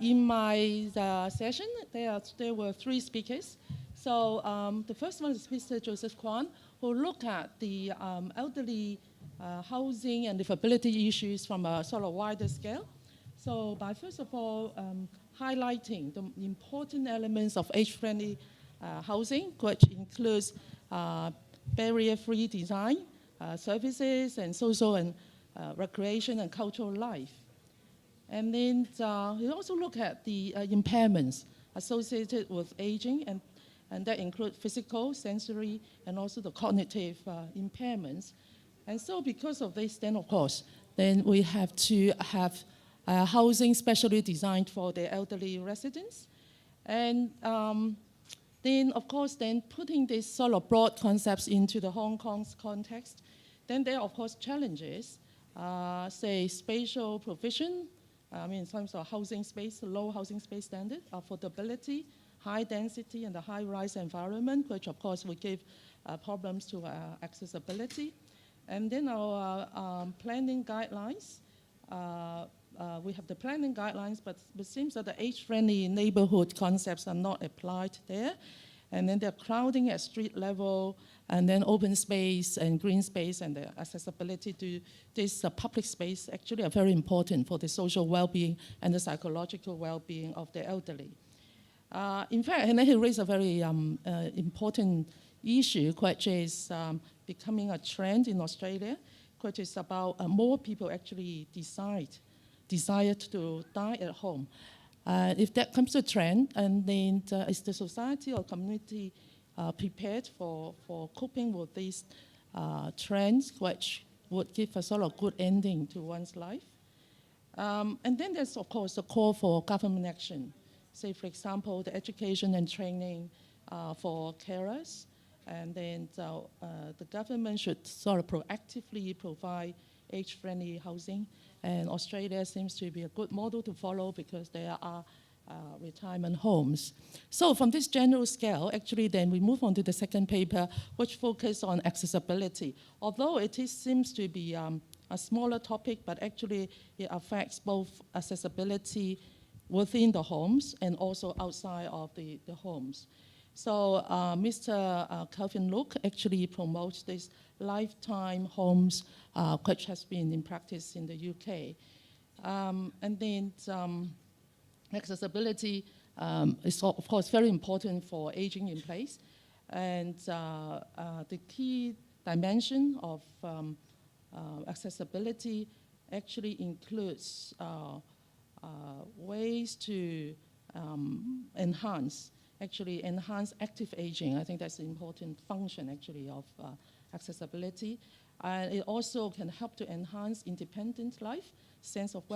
in my session, there were 3 speakers. So the first one is Mr. Joseph Kwan, who looked at the elderly housing and livability issues from a sort of wider scale. So by first of all, highlighting the important elements of age-friendly housing, which includes barrier-free design, services, and social and recreation and cultural life. And then we also look at the impairments associated with aging, and that include physical, sensory, and also the cognitive impairments. And so because of this, then of course, then we have to have housing specially designed for the elderly residents. And then of course, then putting these sort of broad concepts into the Hong Kong's context, then there are of course challenges, say spatial provision, in terms of housing space, low housing space standard, affordability, high density, and the high-rise environment, which of course will give problems to accessibility. And then our planning guidelines. We have the planning guidelines, but it seems that the age-friendly neighborhood concepts are not applied there. And then they're crowding at street level, and then open space and green space and the accessibility to this public space actually are very important for the social well-being and the psychological well-being of the elderly. In fact, and then he raised a very important issue, which is becoming a trend in Australia, which is about more people actually desire to die at home. If that comes to a trend, and then is the society or community prepared for coping with these trends, which would give a sort of good ending to one's life? And then there's, of course, a call for government action. Say, for example, the education and training for carers. And then the government should sort of proactively provide age-friendly housing. And Australia seems to be a good model to follow because there are retirement homes. So from this general scale, actually then we move on to the second paper, which focuses on accessibility. Although it seems to be a smaller topic, but actually it affects both accessibility within the homes and also outside of the homes. So Mr. Kelvin Look actually promotes this lifetime homes, which has been in practice in the UK. And then accessibility is, of course, very important for aging in place. And the key dimension of accessibility actually includes ways to enhance active aging. I think that's an important function, actually, of accessibility. And it also can help to enhance independent life, sense of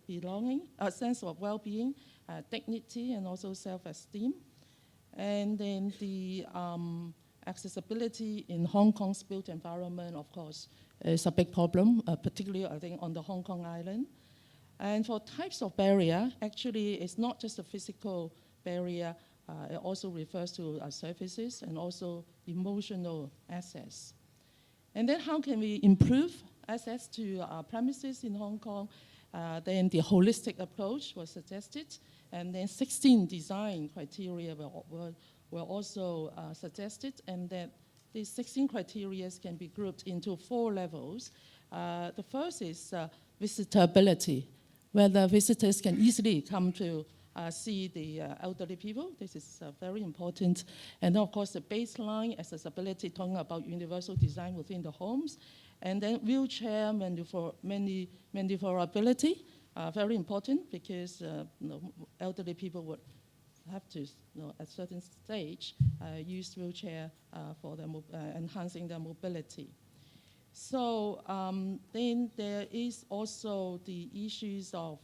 belonging, sense of well-being, dignity, and also self-esteem. And then the accessibility in Hong Kong's built environment, of course, is a big problem, particularly, I think, on the Hong Kong island. And for types of barrier, actually, it's not just a physical barrier. It also refers to services and also emotional access. And then how can we improve access to premises in Hong Kong? Then the holistic approach was suggested, and then 16 design criteria were also suggested, and that these 16 criteria can be grouped into 4 levels. The first is visitability, whether visitors can easily come to see the elderly people. This is very important. And then, of course, the baseline accessibility, talking about universal design within the homes. And then wheelchair maneuverability, very important because elderly people would have to, at a certain stage, use wheelchair for enhancing their mobility. So then there is also the issues of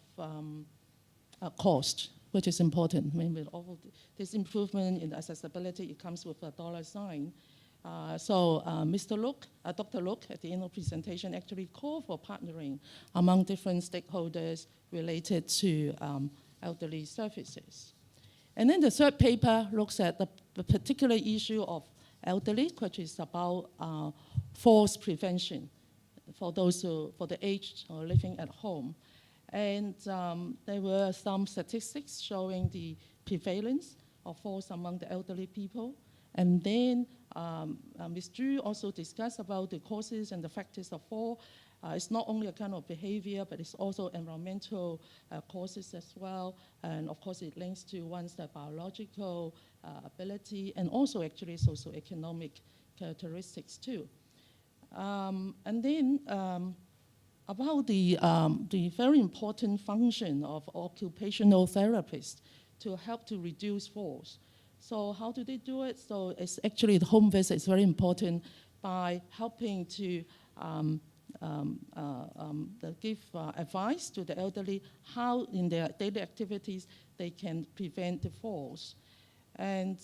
cost, which is important. I mean, with all this improvement in accessibility, it comes with a dollar sign. So Mr. Look, Dr. Look, at the end of the presentation, actually called for partnering among different stakeholders related to elderly services. And then the third paper looks at the particular issue of elderly, which is about falls prevention for those for the aged or living at home. And there were some statistics showing the prevalence of falls among the elderly people. And then Ms. Zhu also discussed about the causes and the factors of fall. It's not only a kind of behavior, but it's also environmental causes as well. And of course, it links to one's biological ability and also actually socioeconomic characteristics too. And then about the very important function of occupational therapists to help to reduce falls. So how do they do it? So it's actually the home visit is very important by helping to give advice to the elderly how in their daily activities they can prevent the falls. And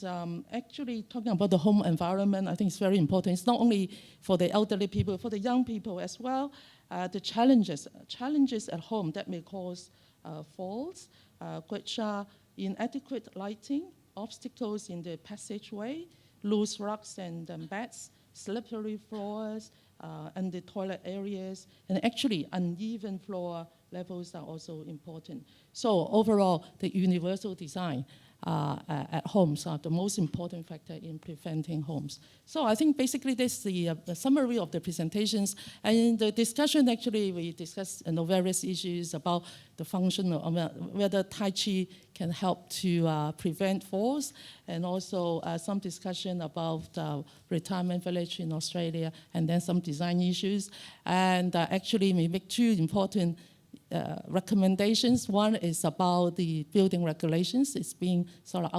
actually talking about the home environment, I think it's very important. It's not only for the elderly people, for the young people as well. The challenges at home that may cause falls, which are inadequate lighting, obstacles in the passageway, loose rugs and beds, slippery floors, and the toilet areas, and actually uneven floor levels are also important. So overall, the universal design at homes are the most important factor in preventing homes. So I think basically this is the summary of the presentations. And in the discussion, actually, we discussed various issues about the function of whether Tai Chi can help to prevent falls, and also some discussion about retirement village in Australia, and then some design issues. And actually, we make two important recommendations. One is about the building regulations. It's being sort of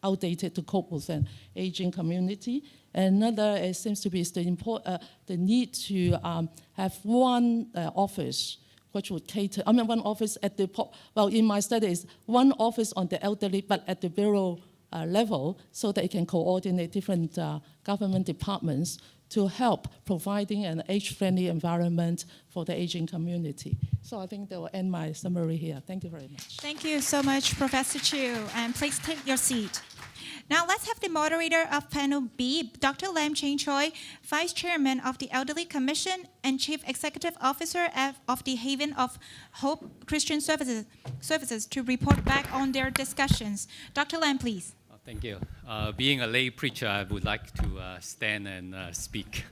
outdated to cope with an aging community. Another seems to be the need to have one office which would cater, one office at the, well, in my studies, one office on the elderly, but at the bureau level, so that it can coordinate different government departments to help providing an age-friendly environment for the aging community. So I think that will end my summary here. Thank you very much. Thank you so much, Professor Chiu. And please take your seat. Now let's have the moderator of panel B, Dr. Lam Ching Choi, Vice Chairman of the Elderly Commission and Chief Executive Officer of the Haven of Hope Christian Services to report back on their discussions. Dr. Lam, please. Thank you. Being a lay preacher, I would like to stand and speak.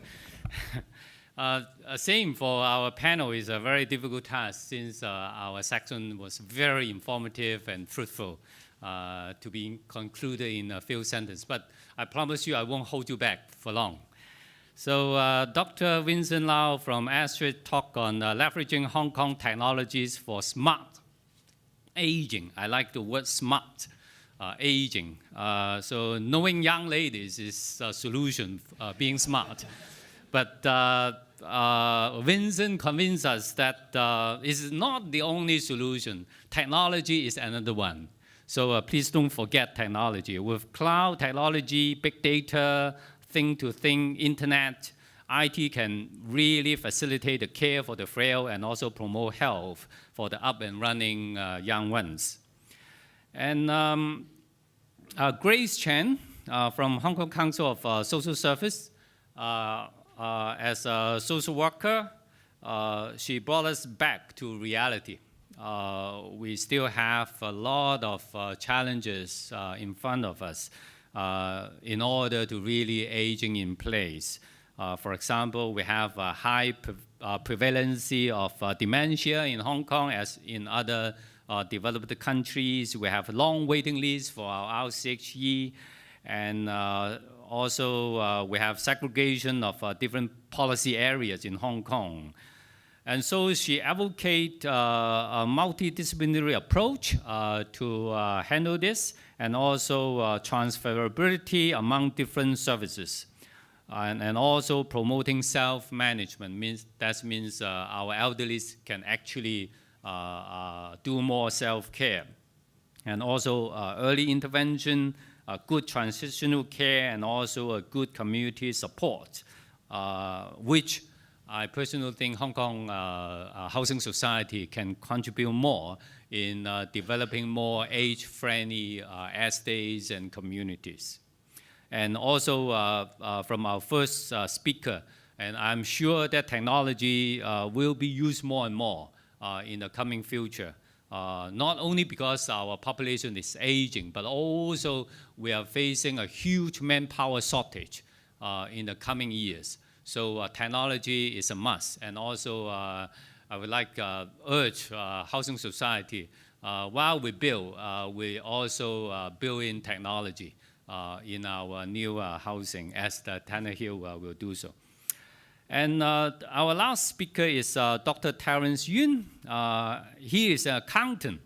Same for our panel is a very difficult task, since our section was very informative and fruitful to be concluded in a few sentences. But I promise you I won't hold you back for long. So Dr. Vincent Lau from Astrid talked on leveraging Hong Kong technologies for smart aging. I like the word smart. Aging. So knowing young ladies is a solution, being smart. But Vincent convinced us that it's not the only solution. Technology is another one. So please don't forget technology. With cloud technology, big data, thing-to-thing, internet, IT can really facilitate the care for the frail and also promote health for the up-and-running young ones. And Grace Chen from Hong Kong Council of Social Service, as a social worker, she brought us back to reality. We still have a lot of challenges in front of us in order to really aging in place. For example, we have a high prevalence of dementia in Hong Kong as in other developed countries. We have long waiting lists for our RCHE, and also we have segregation of different policy areas in Hong Kong. And so she advocates a multidisciplinary approach to handle this, and also transferability among different services. And also promoting self-management. That means our elderly can actually do more self-care. And also early intervention, good transitional care, and also a good community support, which I personally think Hong Kong Housing Society can contribute more in developing more age-friendly estates and communities. And also from our first speaker, and I'm sure that technology will be used more and more in the coming future. Not only because our population is aging, but also we are facing a huge manpower shortage in the coming years. So technology is a must. And also I would like to urge housing society, while we build, we also build in technology in our new housing, as the Tanner Hill will do so. And our last speaker is Dr. Terence Yun. He is an accountant,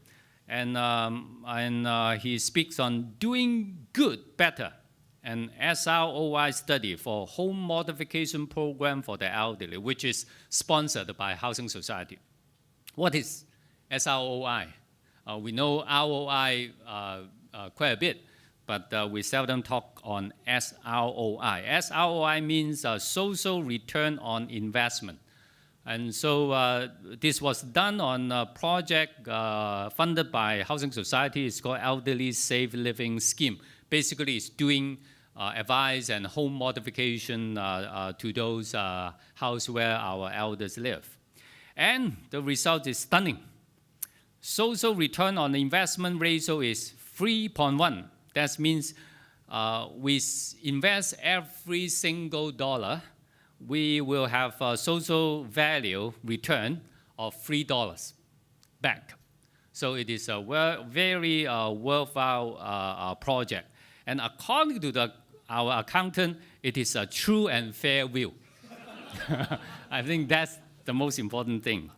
and he speaks on doing good better, an SROI study for home modification program for the elderly, which is sponsored by Housing Society. What is SROI? We know ROI quite a bit, but we seldom talk on SROI. SROI means social return on investment. And so this was done on a project funded by Housing Society. It's called Elderly Safe Living Scheme. Basically, it's doing advice and home modification to those houses where our elders live. And the result is stunning. Social return on investment ratio is 3.1. That means we invest every single dollar, we will have a social value return of $3 back. So it is a very worthwhile project. And according to our accountant, it is a true and fair will. I think that's the most important thing.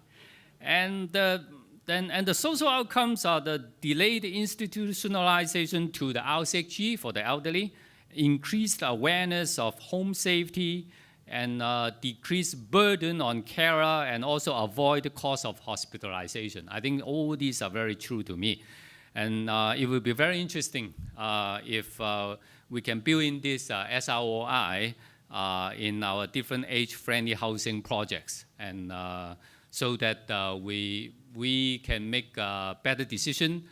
And the social outcomes are the delayed institutionalization to the RCHG for the elderly, increased awareness of home safety, and decreased burden on carer, and also avoid the cost of hospitalization. I think all these are very true to me. And it will be very interesting if we can build in this SROI in our different age-friendly housing projects, and so that we can make a better decision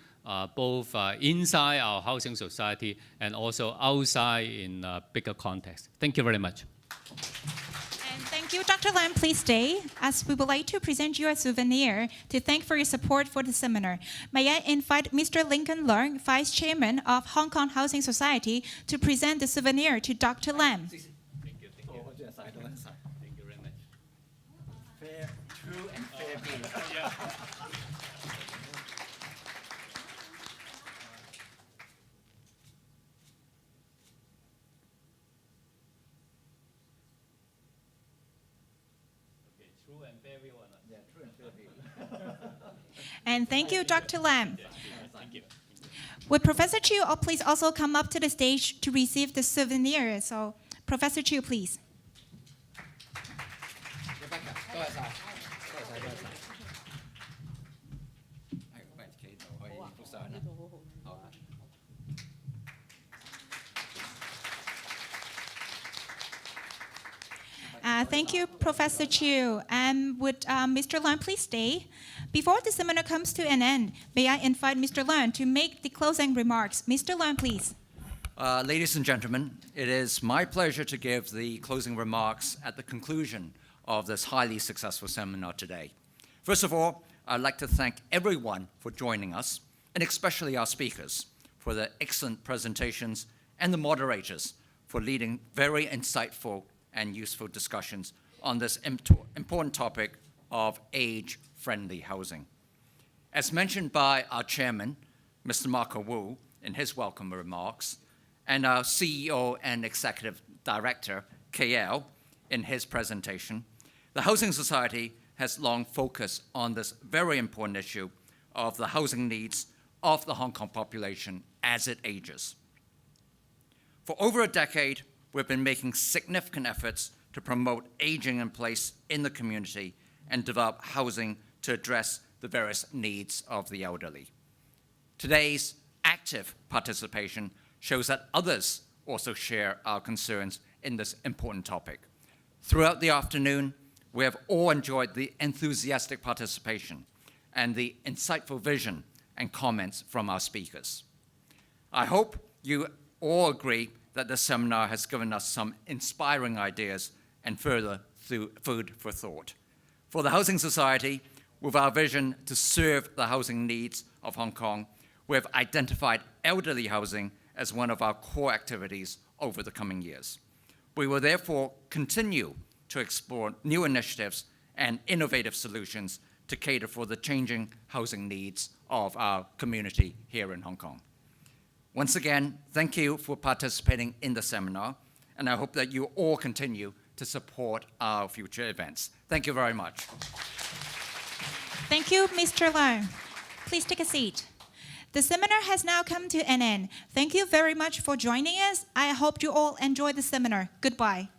both inside our housing society and also outside in a bigger context. Thank you very much. And thank you, Dr. Lam. Please stay, as we would like to present you a souvenir to thank for your support for the seminar. May I invite Mr. Lincoln Leung, Vice Chairman of Hong Kong Housing Society, to present the souvenir to Dr. Lam. Thank you. Thank you very much. Fair, true, and fair. True and fair will or not? Yeah, true and fair. And thank you, Dr. Lam. Thank you. Would Professor Chiu please also come up to the stage to receive the souvenir? So, Professor Chiu, please. Thank you, Professor Chiu. And would Mr. Leung please stay? Before the seminar comes to an end, may I invite Mr. Leung to make the closing remarks. Mr. Leung, please. Ladies and gentlemen, it is my pleasure to give the closing remarks at the conclusion of this highly successful seminar today. First of all, I'd like to thank everyone for joining us, and especially our speakers for their excellent presentations, and the moderators for leading very insightful and useful discussions on this important topic of age-friendly housing. As mentioned by our chairman, Mr. Marco Wu, in his welcome remarks, and our CEO and Executive Director, KL, in his presentation, the Housing Society has long focused on this very important issue of the housing needs of the Hong Kong population as it ages. For over a decade, we've been making significant efforts to promote aging in place in the community and develop housing to address the various needs of the elderly. Today's active participation shows that others also share our concerns in this important topic. Throughout the afternoon, we have all enjoyed the enthusiastic participation and the insightful vision and comments from our speakers. I hope you all agree that this seminar has given us some inspiring ideas and further food for thought. For the Housing Society, with our vision to serve the housing needs of Hong Kong, we have identified elderly housing as one of our core activities over the coming years. We will therefore continue to explore new initiatives and innovative solutions to cater for the changing housing needs of our community here in Hong Kong. Once again, thank you for participating in the seminar, and I hope that you all continue to support our future events. Thank you very much. Thank you, Mr. Leung. Please take a seat. The seminar has now come to an end. Thank you very much for joining us. I hope you all enjoyed the seminar. Goodbye.